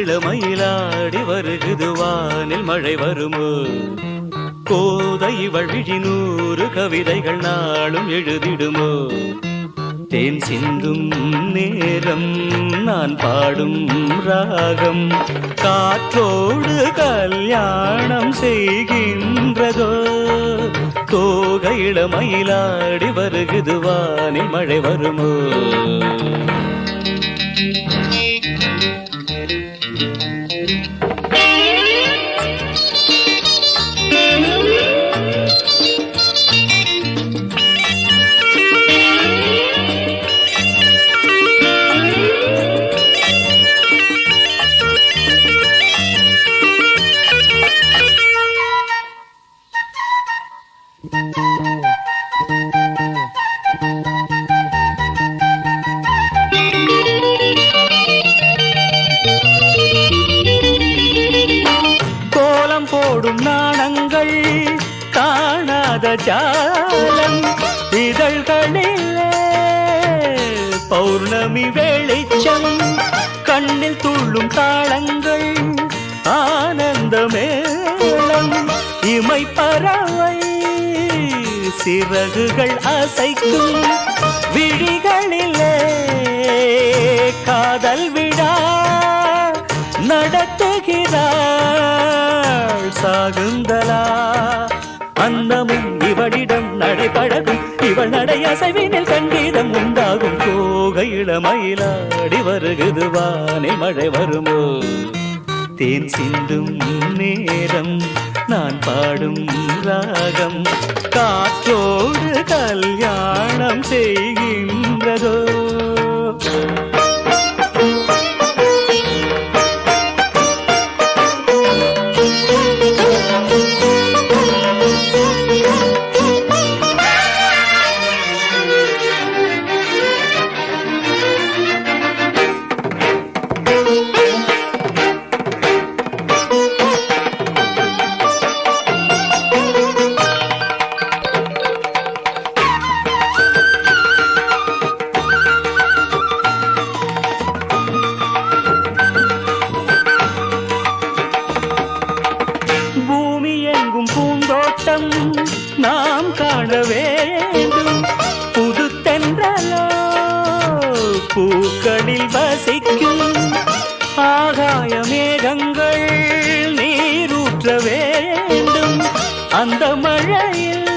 இளமயிலாடி வருகுது வானில் மழை வருமோ கோதை இவள் விழி 100 கவிதைகள் நாளும் எழுதிடுமோ தேன் சிந்தும் நேரம் நான் பாடும் ராகம் காற்றோடு கல்யாணம் செய்கின்றதோ தோகை இளமயிலாடி வருகுது வானில் மழை வருமோ கோலம் போடும் நாணங்கள் காணாத ஜாலம் இதழ்களிலே பௌர்ணமி வெளிச்சம் கண்ணில் துள்ளும் தாளங்கள் ஆனந்த மேளம் இமை பறவை சிறகுகள் அசைக்கும் விழிகளிலே காதல் விழா நடத்துகிறாள் சாகுந்தலா அன்னமும் இவளிடம் நடைபழகும் இவள் நடை அசைவினில் சங்கீதம் உண்டாகும் தோகை இளமயிலாடி வருகுது வானில் மழை வருமோ தேன் சிந்தும் நேரம் நான் பாடும் ராகம் காற்றோடு கல்யாணம் செய்கின்றதோ பூந்தோட்டம் நாம் காண வேண்டும் புது தென்றலோ பூக்களில் வசிக்கும் ஆகாய மேகங்கள் நீரூற்ற வேண்டும் அந்த மழையில்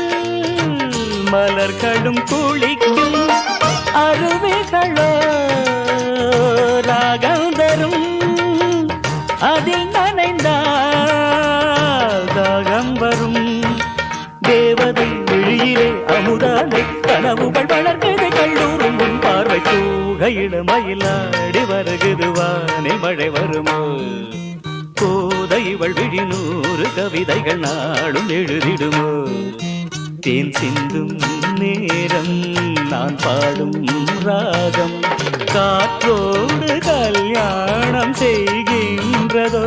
மலர்களும் குளிக்கும் அருவிகளோ ராகம் தரும் அதில் நனைந்தால் தாகம் வரும் தேவதை விழியிலே அமுதானை கனவுகள் வளர்ந்தது கல்லூரும் உன் பார்வை தூகை இளமயிலாடி வருகுது வானில் மழை வருமோ கோதை இவள் விழி 100 கவிதைகள் நாளும் எழுதிடுமோ தேன் சிந்தும் நேரம் நான் பாடும் ராகம் காற்றோடு கல்யாணம் செய்கின்றதோ